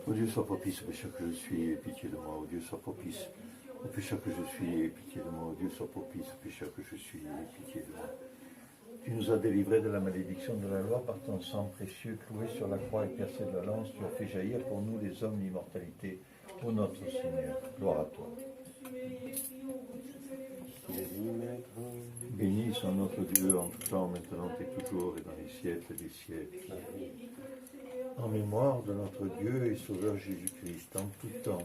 Ô Dieu, sois propice au pécheur que je suis, aie pitié de moi. Ô Dieu, sois propice au pécheur que je suis, aie pitié de moi. Ô Dieu, sois propice au pécheur que je suis, aie pitié de moi. Tu nous as délivrés de la malédiction de la loi par ton sang précieux, cloué sur la croix et percé de la lance. Tu as fait jaillir pour nous les hommes l'immortalité. Ô notre Seigneur, gloire à toi. Béni soit notre Dieu en tout temps, maintenant et toujours, et dans les siècles des siècles. En mémoire de notre Dieu et Sauveur Jésus-Christ, en tout temps,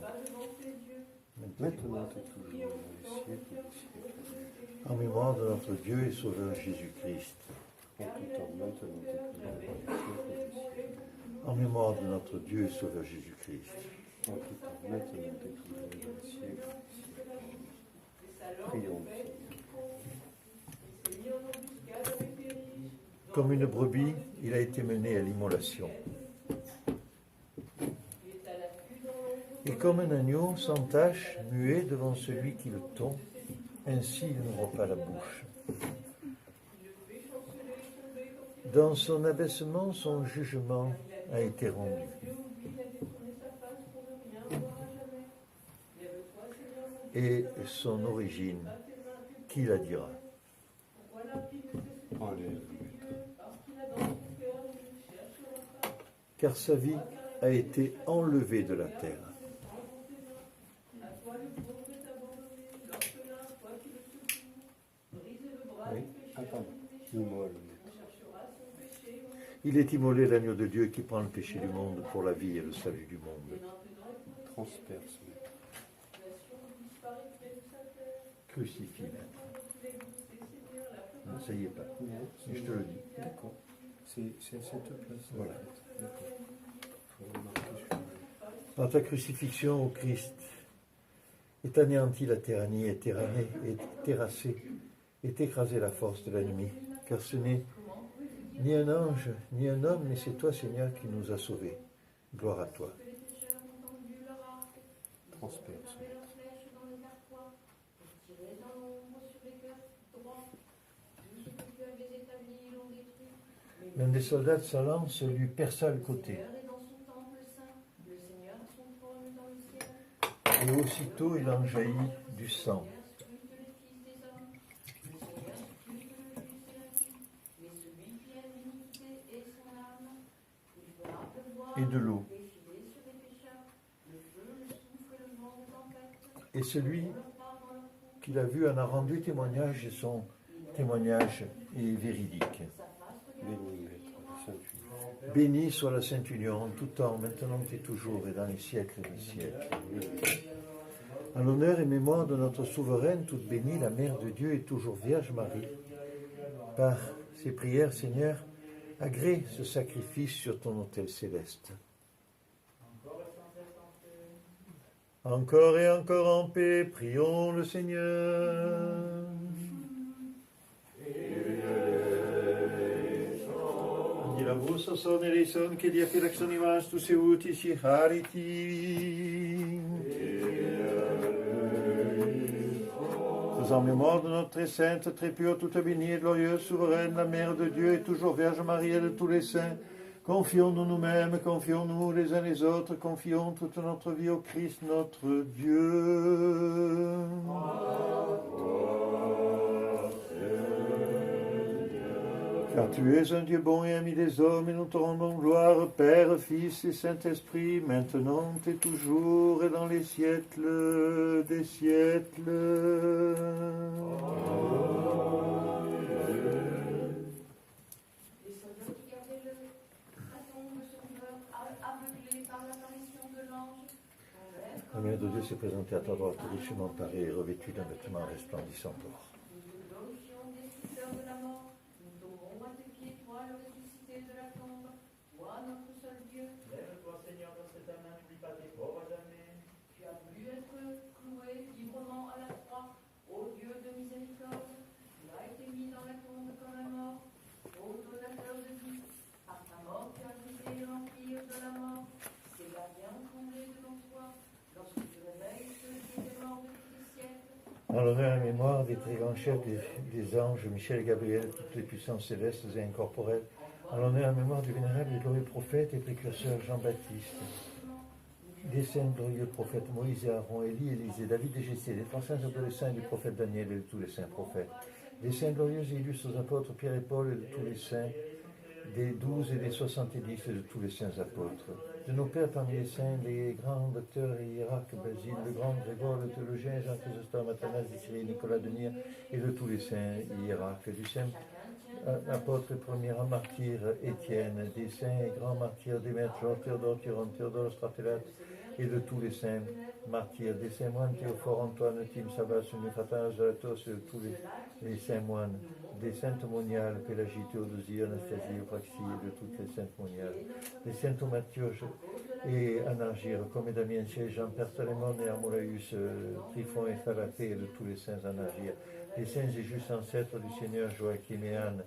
maintenant et toujours, dans les siècles des siècles. En mémoire de notre Dieu et Sauveur Jésus-Christ, en tout temps, maintenant et toujours, dans les siècles des siècles. En mémoire de notre Dieu et Sauveur Jésus-Christ, en tout temps, maintenant et toujours, dans les siècles des siècles. Prions le Seigneur. Comme une brebis, il a été mené à l'immolation. Et comme un agneau sans tache, muet devant celui qui le tond, ainsi il n'ouvre pas la bouche. Dans son abaissement, son jugement a été rendu. Et son origine, qui la dira? Car sa vie a été enlevée de la terre. Oui. Il est immolé l'agneau de Dieu qui prend le péché du monde pour la vie et le salut du monde. Transperce. Crucifie. N'essayez pas. Mais je te le dis. D'accord. C'est cette place. Voilà. Dans ta crucifixion, ô Christ, est anéantie la tyrannie, est terrassée, est écrasée la force de l'ennemi, car ce n'est ni un ange, ni un homme, mais c'est toi, Seigneur, qui nous as sauvés. Gloire à toi. Transperce. L'un des soldats de sa lance lui perça le côté. Et aussitôt il en jaillit du sang. Et de l'eau. Et celui qui l'a vu en a rendu témoignage et son témoignage est véridique. Béni soit la Sainte Union en tout temps, maintenant et toujours, et dans les siècles des siècles. En l'honneur et mémoire de notre souveraine, toute bénie, la Mère de Dieu et toujours Vierge Marie, par ses prières, Seigneur, agrée ce sacrifice sur ton autel céleste. Encore et encore en paix, prions le Seigneur. La voce sonne eleison che dia filaxonimas tu seutis chariti. Faisant mémoire de notre très sainte, très pure, toute bénie et glorieuse, souveraine, la Mère de Dieu et toujours Vierge Marie et de tous les saints, confions-nous nous-mêmes, confions-nous les uns les autres, confions toute notre vie au Christ notre Dieu. Car tu es un Dieu bon et ami des hommes, et nous te rendons gloire, Père, Fils et Saint-Esprit, maintenant et toujours, et dans les siècles des siècles. La Mère de Dieu s'est présentée à ta droite, richement parée et revêtue d'un vêtement resplendissant d'or. En l'honneur et mémoire des très grands chefs des anges, Michel et Gabriel, toutes les puissances célestes et incorporelles, en l'honneur et mémoire du vénérable et glorieux prophète et précurseur Jean-Baptiste, des saints glorieux prophètes Moïse et Aaron, Élie, Élisée, David et Jésus, des 3 saints adolescents et du prophète Daniel et de tous les saints prophètes, des saints glorieux et illustres apôtres Pierre et Paul et de tous les saints, des 12 et des 70 et de tous les saints apôtres, de nos pères parmi les saints, les grands docteurs et hiérarques Basile, le grand Grégoire, le théologien, Jean Chrysostome, Athanas, Cyril, Nicolas de Myre et de tous les saints hiérarques, du saint apôtre et premier martyr Étienne, des saints et grands martyrs Démètre, Théodore, Thyron, Théodore, Stratélate et de tous les saints martyrs, des saints moines Théophore, Antoine, Tim, Sabas, Nuphatin, Zalatos et de tous les saints moines, des saintes moniales, Pélagie, Théodosie, Anastasie, Eupraxie et de toutes les saintes moniales, des saints Thaumatioche et Anargire, comme Damien, Jean, Pertalémon et Armolaïus, Tryphon et Thalapé et de tous les saints Anargire, des saints et justes ancêtres du Seigneur Joachim et Anne,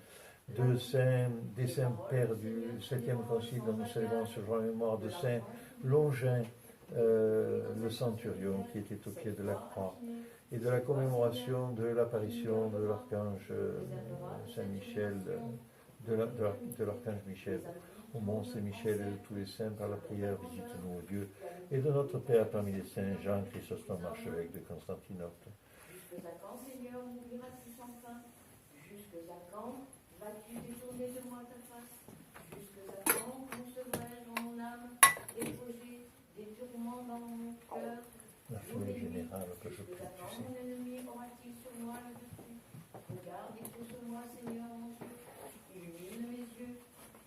des saints pères du 7e concile dont nous célébrons ce jour la mémoire de saint Longin, le centurion qui était au pied de la croix, et de la commémoration de l'apparition de l'archange Saint-Michel, de l'archange Michel, au mont Saint-Michel et de tous les saints par la prière, visite-nous, ô Dieu, et de notre Père parmi les saints, Jean Chrysostome, archevêque de Constantinople. Jusqu'à quand, Seigneur, m'oublieras-tu sans fin? Jusqu'à quand vas-tu détourner de moi ta face? Jusqu'à quand concevrais-je en mon âme des projets, des tourments dans mon cœur? L'archevêque général que je prie, Jusqu'à quand mon ennemi aura-t-il sur moi le dessus? Regarde et pousse-moi, Seigneur mon Dieu, illumine mes yeux,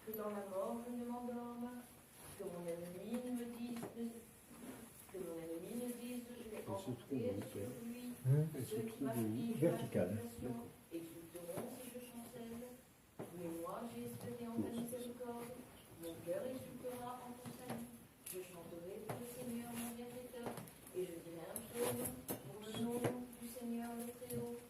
que dans la mort je ne m'endorme, que mon ennemi ne me dise, je l'ai emporté sur lui. Vertical. Exulteront si je chancelle. Mais moi j'ai espéré en ta miséricorde. Mon cœur exultera en ton salut. Je chanterai pour le Seigneur mon bienfaiteur. Et je dirai un psaume pour le nom du Seigneur le Très-Haut.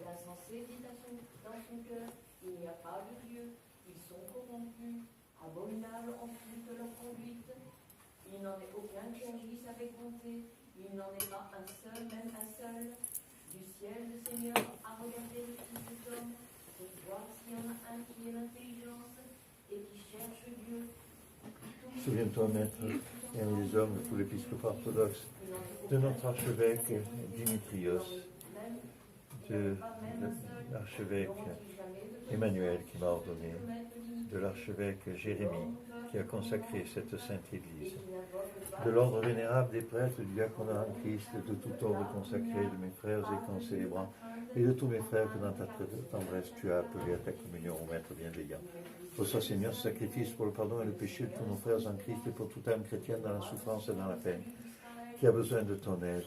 L'insensé dit dans son cœur, il n'y a pas de Dieu. Ils sont corrompus, abominables en toute leur conduite. Il n'en est aucun qui agisse avec bonté. Il n'en est pas un seul, même un seul. Du ciel, le Seigneur a regardé le Fils des hommes pour voir s'il y en a un qui ait l'intelligence et qui cherche Dieu. Souviens-toi, Maître, et les hommes de tout l'épiscopat orthodoxe, de notre archevêque Dimitrios, de l'archevêque Emmanuel qui m'a ordonné, de l'archevêque Jérémie qui a consacré cette sainte Église, de l'ordre vénérable des prêtres, du diaconat en Christ, de tout ordre consacré, de mes frères et concélébrants, et de tous mes frères que dans ta tendresse tu as appelés à ta communion, au Maître bienveillant. Reçois, Seigneur, ce sacrifice pour le pardon et le péché de tous nos frères en Christ et pour toute âme chrétienne dans la souffrance et dans la peine, qui a besoin de ton aide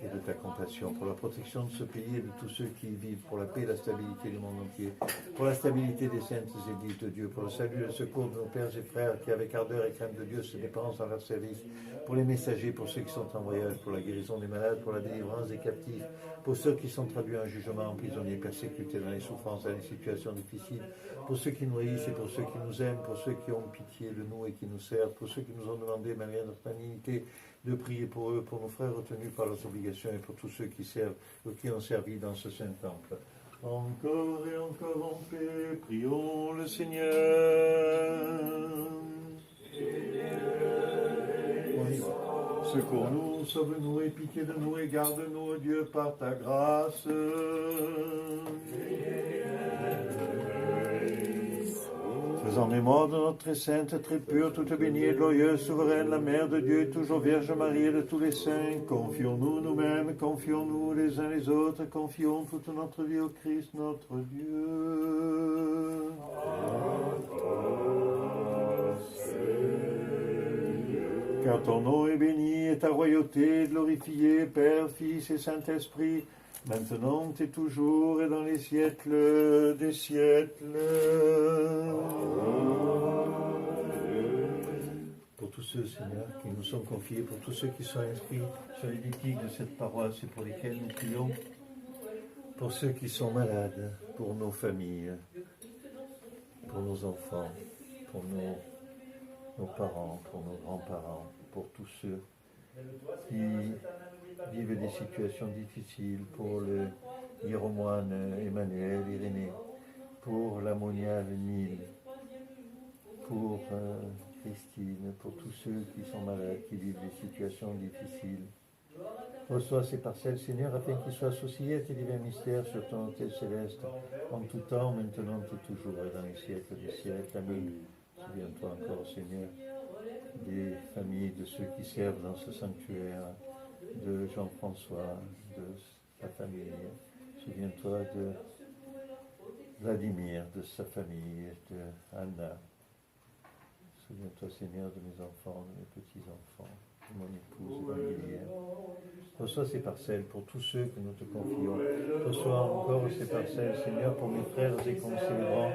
et de ta compassion, pour la protection de ce pays et de tous ceux qui y vivent, pour la paix et la stabilité du monde entier, pour la stabilité des saintes églises de Dieu, pour le salut et le secours de nos pères et frères qui, avec ardeur et crainte de Dieu, se dépensent dans leur service, pour les messagers, pour ceux qui sont en voyage, pour la guérison des malades, pour la délivrance des captifs, pour ceux qui sont traduits en jugement, emprisonnés, persécutés dans les souffrances, dans les situations difficiles, pour ceux qui nous haïssent et pour ceux qui nous aiment, pour ceux qui ont pitié de nous et qui nous servent, pour ceux qui nous ont demandé, malgré notre indignité, de prier pour eux, pour nos frères retenus par leurs obligations et pour tous ceux qui servent ou qui ont servi dans ce saint temple. Encore et encore en paix, prions le Seigneur. Secours-nous, sauve-nous et pitié de nous et garde-nous, ô Dieu, par ta grâce. Faisant des morts de notre très sainte, très pure, toute bénie et glorieuse, souveraine, la Mère de Dieu, toujours Vierge Marie et de tous les saints, confions-nous nous-mêmes, confions-nous les uns les autres, confions toute notre vie au Christ, notre Dieu. Car ton nom est béni et ta royauté glorifiée, Père, Fils et Saint-Esprit, maintenant et toujours et dans les siècles des siècles. Pour tous ceux, Seigneur, qui nous sont confiés, pour tous ceux qui sont inscrits sur les litiges de cette paroisse et pour lesquels nous prions, pour ceux qui sont malades, pour nos familles, pour nos enfants, pour nos parents, pour nos grands-parents, pour tous ceux qui vivent des situations difficiles, pour le hiéromoine Emmanuel, Irénée, pour la moniale Nil, pour Christine, pour tous ceux qui sont malades, qui vivent des situations difficiles. Reçois ces parcelles, Seigneur, afin qu'ils soient associés à tes divins mystères sur ton autel céleste, en tout temps, maintenant et toujours, et dans les siècles des siècles. Amen. Souviens-toi encore, Seigneur, des familles, de ceux qui servent dans ce sanctuaire, de Jean-François, de sa famille. Souviens-toi de Vladimir, de sa famille, de Anna. Souviens-toi, Seigneur, de mes enfants, de mes petits-enfants, de mon épouse évangélière. Reçois ces parcelles pour tous ceux que nous te confions. Reçois encore ces parcelles, Seigneur, pour mes frères et concélébrants,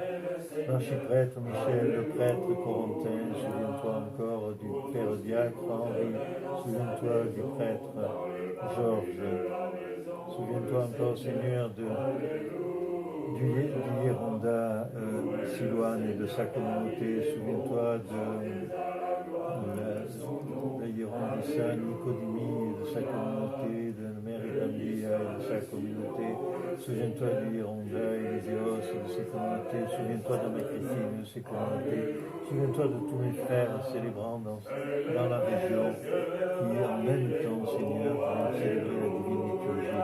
l'archiprêtre Michel, le prêtre Corentin. Souviens-toi encore du père diacre Henri. Souviens-toi du prêtre Georges. Souviens-toi encore, Seigneur, du Hiéronda Silouane et de sa communauté. Souviens-toi de la Hierondissa Nicodémie et de sa communauté, de la mère Italia et de sa communauté. Souviens-toi du Hieronda Elésios et de ses communautés. Souviens-toi de ma Christine et de ses communautés. Souviens-toi de tous mes frères célébrants dans la région qui, en même temps, Seigneur, viennent célébrer la divine liturgie.